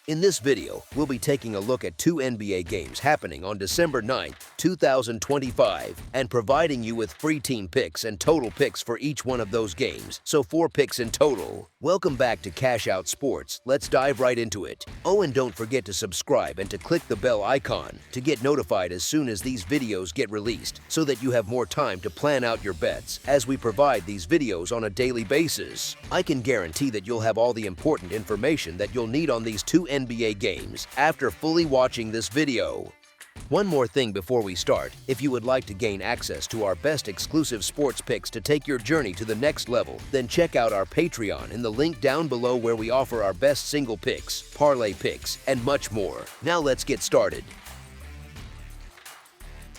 In this video, we'll be taking a look at 2 NBA games happening on December 9, 2025, and providing you with free team picks and total picks for each one of those games, so 4 picks in total. Welcome back to Cash Out Sports. Let's dive right into it. Oh, and don't forget to subscribe and to click the bell icon to get notified as soon as these videos get released, so that you have more time to plan out your bets as we provide these videos on a daily basis. I can guarantee that you'll have all the important information that you'll need on these 2 NBA games after fully watching this video. One more thing before we start: if you would like to gain access to our best exclusive sports picks to take your journey to the next level, then check out our Patreon in the link down below, where we offer our best single picks, parlay picks, and much more. Now let's get started.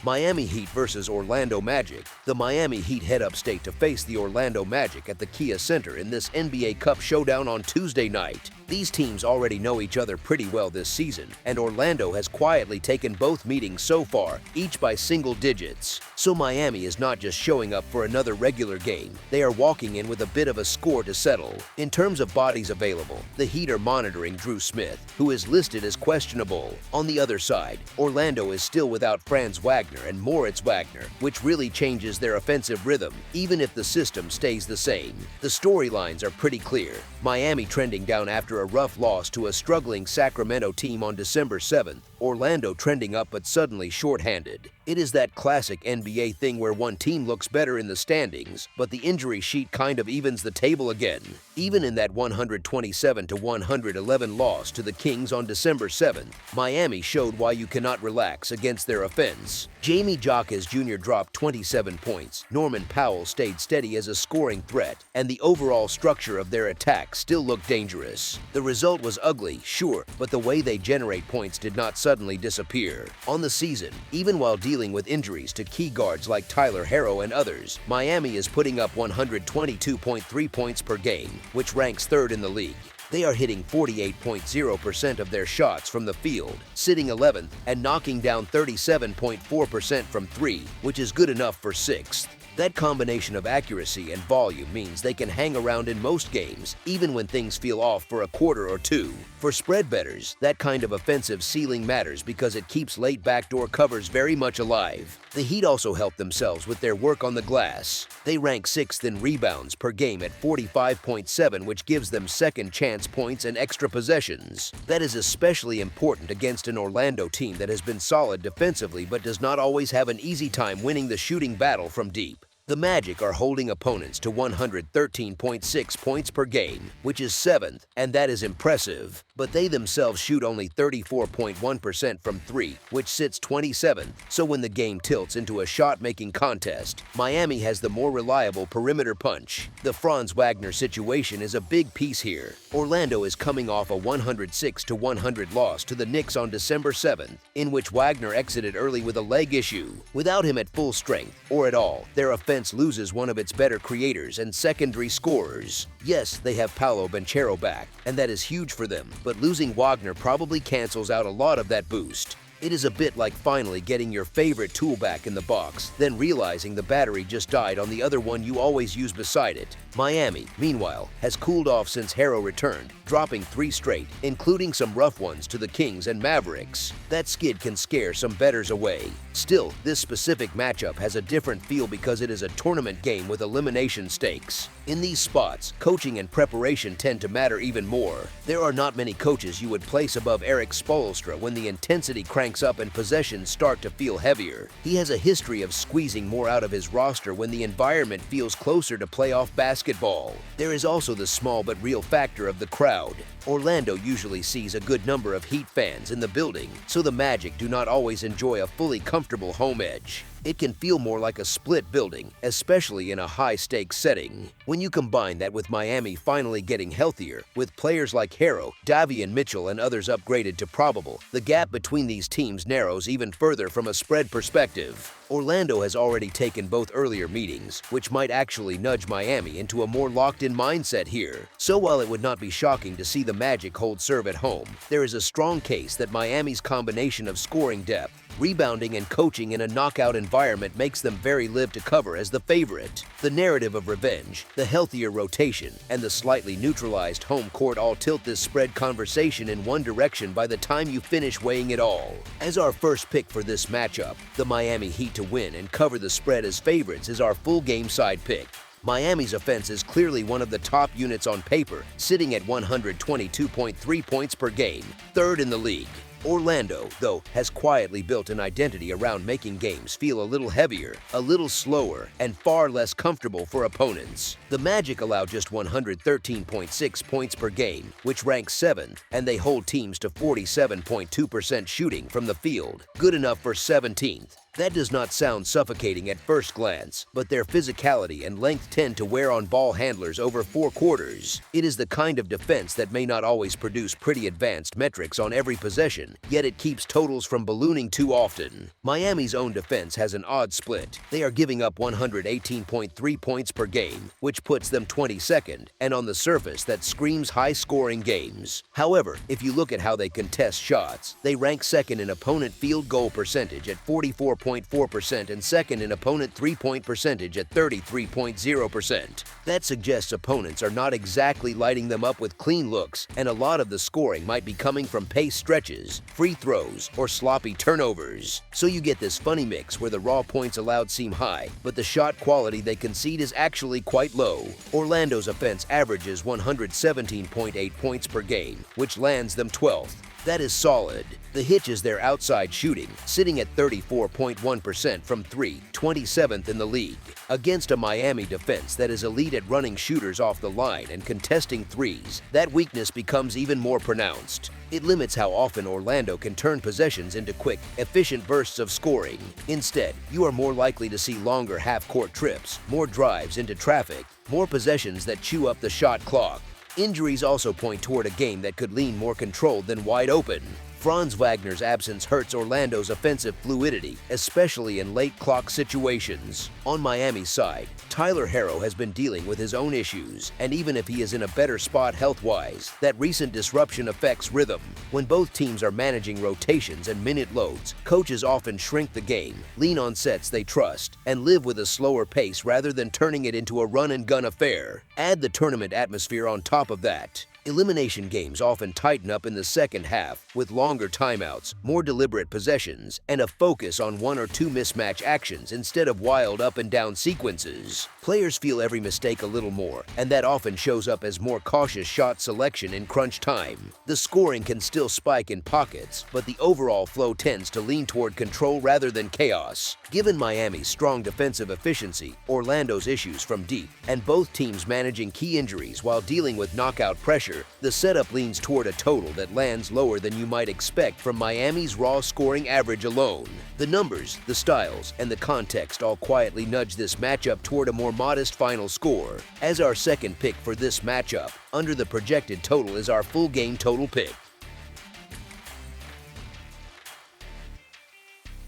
Miami Heat versus Orlando Magic. The Miami Heat head upstate to face the Orlando Magic at the Kia Center in this NBA Cup showdown on Tuesday night. These teams already know each other pretty well this season, and Orlando has quietly taken both meetings so far, each by single digits. So Miami is not just showing up for another regular game, they are walking in with a bit of a score to settle. In terms of bodies available, the Heat are monitoring Drew Smith, who is listed as questionable. On the other side, Orlando is still without Franz Wagner and Moritz Wagner, which really changes their offensive rhythm, even if the system stays the same. The storylines are pretty clear. Miami trending down after a rough loss to a struggling Sacramento team on December 7th. Orlando trending up but suddenly shorthanded. It is that classic NBA thing where one team looks better in the standings, but the injury sheet kind of evens the table again. Even in that 127-111 loss to the Kings on December 7th, Miami showed why you cannot relax against their offense. Jamie Jaquez Jr. dropped 27 points, Norman Powell stayed steady as a scoring threat, and the overall structure of their attack still looked dangerous. The result was ugly, sure, but the way they generate points did not suddenly disappear. On the season, even while dealing with injuries to key guards like Tyler Herro and others, Miami is putting up 122.3 points per game, which ranks 3rd in the league. They are hitting 48.0% of their shots from the field, sitting 11th, and knocking down 37.4% from 3, which is good enough for 6th. That combination of accuracy and volume means they can hang around in most games, even when things feel off for a quarter or two. For spread bettors, that kind of offensive ceiling matters because it keeps late backdoor covers very much alive. The Heat also help themselves with their work on the glass. They rank 6th in rebounds per game at 45.7, which gives them second chance points and extra possessions. That is especially important against an Orlando team that has been solid defensively but does not always have an easy time winning the shooting battle from deep. The Magic are holding opponents to 113.6 points per game, which is 7th, and that is impressive. But they themselves shoot only 34.1% from 3, which sits 27th. So when the game tilts into a shot-making contest, Miami has the more reliable perimeter punch. The Franz Wagner situation is a big piece here. Orlando is coming off a 106-100 loss to the Knicks on December 7th, in which Wagner exited early with a leg issue. Without him at full strength, or at all, their offense loses one of its better creators and secondary scorers. Yes, they have Paolo Banchero back, and that is huge for them, but losing Wagner probably cancels out a lot of that boost. It is a bit like finally getting your favorite tool back in the box, then realizing the battery just died on the other one you always use beside it. Miami, meanwhile, has cooled off since Herro returned, dropping 3 straight, including some rough ones to the Kings and Mavericks. That skid can scare some bettors away. Still, this specific matchup has a different feel because it is a tournament game with elimination stakes. In these spots, coaching and preparation tend to matter even more. There are not many coaches you would place above Eric Spoelstra when the intensity cranks up and possessions start to feel heavier. He has a history of squeezing more out of his roster when the environment feels closer to playoff basketball. There is also the small but real factor of the crowd. Orlando usually sees a good number of Heat fans in the building, so the Magic do not always enjoy a fully comfortable home edge. It can feel more like a split building, especially in a high-stakes setting. When you combine that with Miami finally getting healthier, with players like Herro, Davion Mitchell, and others upgraded to probable, the gap between these teams narrows even further from a spread perspective. Orlando has already taken both earlier meetings, which might actually nudge Miami into a more locked-in mindset here. So while it would not be shocking to see the Magic hold serve at home, there is a strong case that Miami's combination of scoring depth, Rebounding and coaching in a knockout environment makes them very live to cover as the favorite. The narrative of revenge, the healthier rotation, and the slightly neutralized home court all tilt this spread conversation in one direction by the time you finish weighing it all. As our first pick for this matchup, the Miami Heat to win and cover the spread as favorites is our full game side pick. Miami's offense is clearly one of the top units on paper, sitting at 122.3 points per game, third in the league. Orlando, though, has quietly built an identity around making games feel a little heavier, a little slower, and far less comfortable for opponents. The Magic allow just 113.6 points per game, which ranks 7th, and they hold teams to 47.2% shooting from the field, good enough for 17th. That does not sound suffocating at first glance, but their physicality and length tend to wear on ball handlers over 4 quarters. It is the kind of defense that may not always produce pretty advanced metrics on every possession, yet it keeps totals from ballooning too often. Miami's own defense has an odd split. They are giving up 118.3 points per game, which puts them 22nd, and on the surface that screams high-scoring games. However, if you look at how they contest shots, they rank second in opponent field goal percentage at 44.4% and second in opponent three-point percentage at 33.0%. That suggests opponents are not exactly lighting them up with clean looks, and a lot of the scoring might be coming from pace stretches, free throws, or sloppy turnovers. So you get this funny mix where the raw points allowed seem high, but the shot quality they concede is actually quite low. Orlando's offense averages 117.8 points per game, which lands them 12th. That is solid. The hitch is their outside shooting, sitting at 34.1% from 3, 27th in the league. Against a Miami defense that is elite at running shooters off the line and contesting threes, that weakness becomes even more pronounced. It limits how often Orlando can turn possessions into quick, efficient bursts of scoring. Instead, you are more likely to see longer half-court trips, more drives into traffic, more possessions that chew up the shot clock. Injuries also point toward a game that could lean more controlled than wide open. Franz Wagner's absence hurts Orlando's offensive fluidity, especially in late clock situations. On Miami's side, Tyler Herro has been dealing with his own issues, and even if he is in a better spot health-wise, that recent disruption affects rhythm. When both teams are managing rotations and minute loads, coaches often shrink the game, lean on sets they trust, and live with a slower pace rather than turning it into a run-and-gun affair. Add the tournament atmosphere on top of that. Elimination games often tighten up in the second half, with longer timeouts, more deliberate possessions, and a focus on 1 or 2 mismatch actions instead of wild up-and-down sequences. Players feel every mistake a little more, and that often shows up as more cautious shot selection in crunch time. The scoring can still spike in pockets, but the overall flow tends to lean toward control rather than chaos. Given Miami's strong defensive efficiency, Orlando's issues from deep, and both teams managing key injuries while dealing with knockout pressure, the setup leans toward a total that lands lower than you might expect from Miami's raw scoring average alone. The numbers, the styles, and the context all quietly nudge this matchup toward a more modest final score. As our second pick for this matchup, under the projected total is our full game total pick.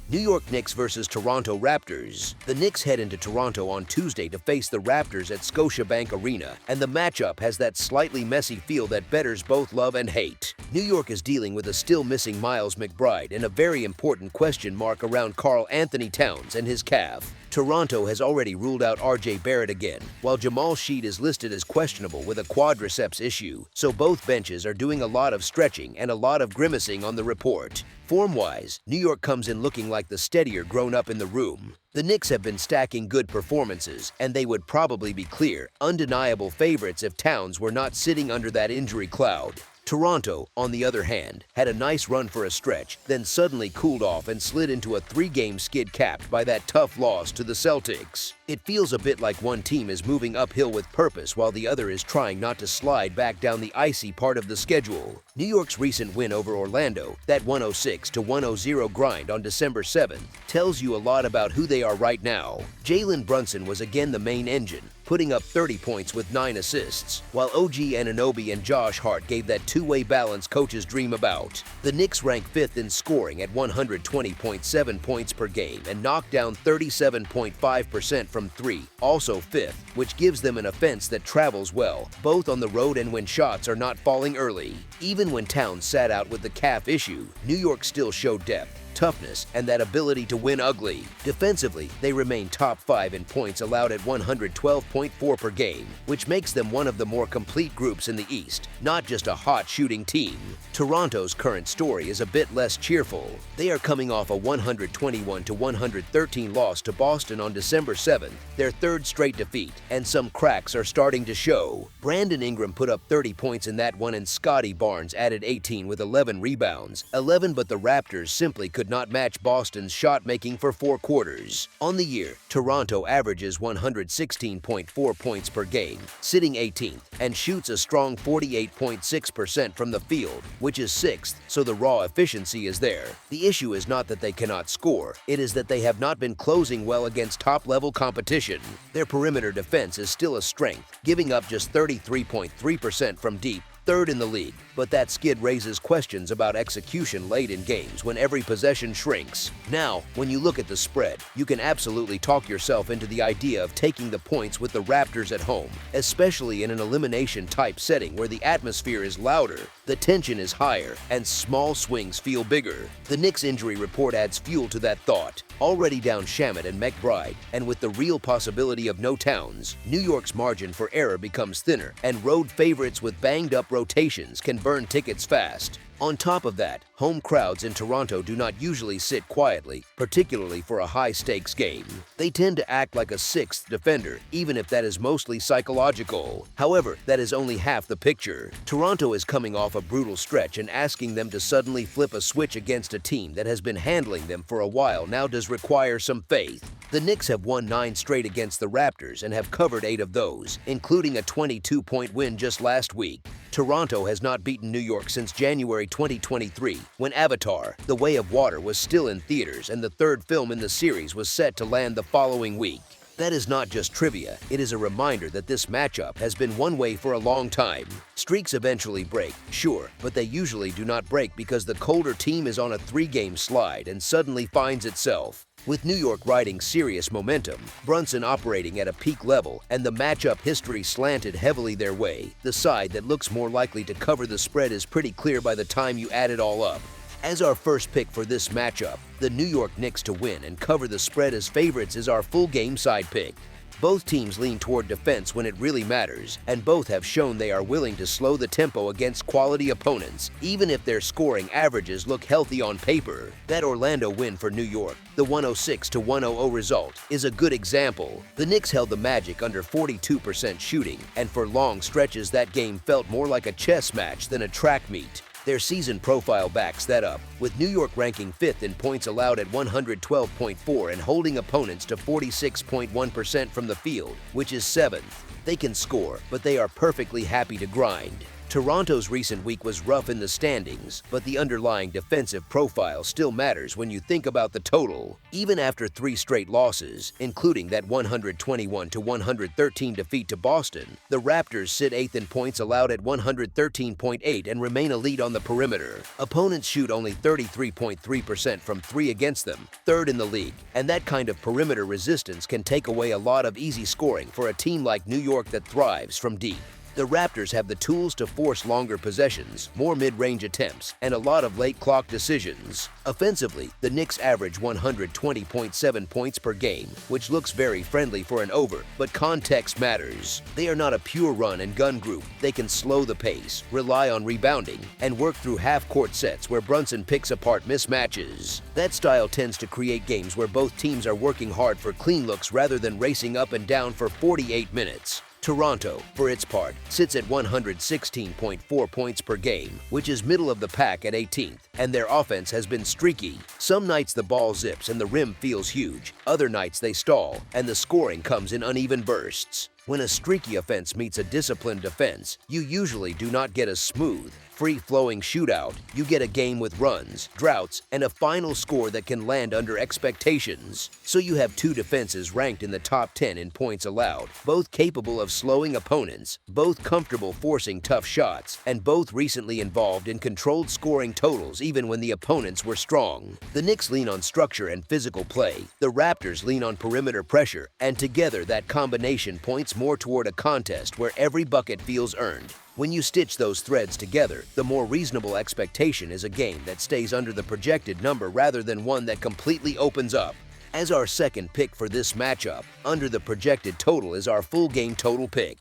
New York Knicks versus Toronto Raptors. The Knicks head into Toronto on Tuesday to face the Raptors at Scotiabank Arena, and the matchup has that slightly messy feel that bettors both love and hate. New York is dealing with a still missing Miles McBride and a very important question mark around Karl Anthony Towns and his calf. Toronto has already ruled out R.J. Barrett again, while Jamal Sheed is listed as questionable with a quadriceps issue, so both benches are doing a lot of stretching and a lot of grimacing on the report. Form-wise, New York comes in looking like the steadier grown-up in the room. The Knicks have been stacking good performances, and they would probably be clear, undeniable favorites if Towns were not sitting under that injury cloud. Toronto, on the other hand, had a nice run for a stretch, then suddenly cooled off and slid into a 3-game skid capped by that tough loss to the Celtics. It feels a bit like one team is moving uphill with purpose while the other is trying not to slide back down the icy part of the schedule. New York's recent win over Orlando, that 106-100 grind on December 7th, tells you a lot about who they are right now. Jalen Brunson was again the main engine, putting up 30 points with 9 assists, while OG Anunoby and Josh Hart gave that two-way balance coaches dream about. The Knicks rank 5th in scoring at 120.7 points per game and knocked down 37.5% from 3, also 5th, which gives them an offense that travels well, both on the road and when shots are not falling early. Even when Towns sat out with the calf issue, New York still showed depth. toughness, and that ability to win ugly. Defensively, they remain top 5 in points allowed at 112.4 per game, which makes them one of the more complete groups in the East, not just a hot shooting team. Toronto's current story is a bit less cheerful. They are coming off a 121-113 loss to Boston on December 7th, their third straight defeat, and some cracks are starting to show. Brandon Ingram put up 30 points in that one, and Scotty Barnes added 18 with 11 rebounds. 11, but the Raptors simply could not match Boston's shot-making for 4 quarters. On the year, Toronto averages 116.4 points per game, sitting 18th, and shoots a strong 48.6% from the field, which is 6th, so the raw efficiency is there. The issue is not that they cannot score, it is that they have not been closing well against top-level competition. Their perimeter defense is still a strength, giving up just 33.3% from deep, third in the league, but that skid raises questions about execution late in games when every possession shrinks. Now, when you look at the spread, you can absolutely talk yourself into the idea of taking the points with the Raptors at home, especially in an elimination-type setting where the atmosphere is louder, the tension is higher, and small swings feel bigger. The Knicks injury report adds fuel to that thought. Already down Shamet and McBride, and with the real possibility of no Towns, New York's margin for error becomes thinner, and road favorites with banged-up rotations can burn tickets fast. On top of that, home crowds in Toronto do not usually sit quietly, particularly for a high-stakes game. They tend to act like a sixth defender, even if that is mostly psychological. However, that is only half the picture. Toronto is coming off a brutal stretch, and asking them to suddenly flip a switch against a team that has been handling them for a while now does require some faith. The Knicks have won 9 straight against the Raptors and have covered 8 of those, including a 22-point win just last week. Toronto has not beaten New York since January 2023, when Avatar: The Way of Water was still in theaters and the third film in the series was set to land the following week. That is not just trivia, it is a reminder that this matchup has been one way for a long time. Streaks eventually break, sure, but they usually do not break because the colder team is on a 3-game slide and suddenly finds itself. With New York riding serious momentum, Brunson operating at a peak level, and the matchup history slanted heavily their way, the side that looks more likely to cover the spread is pretty clear by the time you add it all up. As our first pick for this matchup, the New York Knicks to win and cover the spread as favorites is our full game side pick. Both teams lean toward defense when it really matters, and both have shown they are willing to slow the tempo against quality opponents, even if their scoring averages look healthy on paper. That Orlando win for New York, the 106-100 result, is a good example. The Knicks held the Magic under 42% shooting, and for long stretches that game felt more like a chess match than a track meet. Their season profile backs that up, with New York ranking 5th in points allowed at 112.4 and holding opponents to 46.1% from the field, which is 7th. They can score, but they are perfectly happy to grind. Toronto's recent week was rough in the standings, but the underlying defensive profile still matters when you think about the total. Even after 3 straight losses, including that 121-113 defeat to Boston, the Raptors sit 8th in points allowed at 113.8 and remain elite on the perimeter. Opponents shoot only 33.3% from 3 against them, 3rd in the league, and that kind of perimeter resistance can take away a lot of easy scoring for a team like New York that thrives from deep. The Raptors have the tools to force longer possessions, more mid-range attempts, and a lot of late clock decisions. Offensively, the Knicks average 120.7 points per game, which looks very friendly for an over, but context matters. They are not a pure run and gun group. They can slow the pace, rely on rebounding, and work through half-court sets where Brunson picks apart mismatches. That style tends to create games where both teams are working hard for clean looks rather than racing up and down for 48 minutes. Toronto, for its part, sits at 116.4 points per game, which is middle of the pack at 18th, and their offense has been streaky. Some nights the ball zips and the rim feels huge, other nights they stall, and the scoring comes in uneven bursts. When a streaky offense meets a disciplined defense, you usually do not get a smooth, free-flowing shootout. You get a game with runs, droughts, and a final score that can land under expectations. So you have 2 defenses ranked in the top 10 in points allowed, both capable of slowing opponents, both comfortable forcing tough shots, and both recently involved in controlled scoring totals even when the opponents were strong. The Knicks lean on structure and physical play. The Raptors lean on perimeter pressure, and together that combination points more toward a contest where every bucket feels earned. When you stitch those threads together, the more reasonable expectation is a game that stays under the projected number rather than one that completely opens up. As our second pick for this matchup, under the projected total is our full game total pick.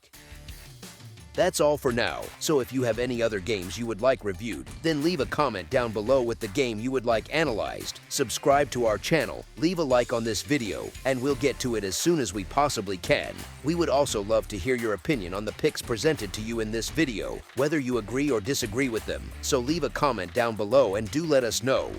That's all for now, so if you have any other games you would like reviewed, then leave a comment down below with the game you would like analyzed, subscribe to our channel, leave a like on this video, and we'll get to it as soon as we possibly can. We would also love to hear your opinion on the picks presented to you in this video, whether you agree or disagree with them, so leave a comment down below and do let us know.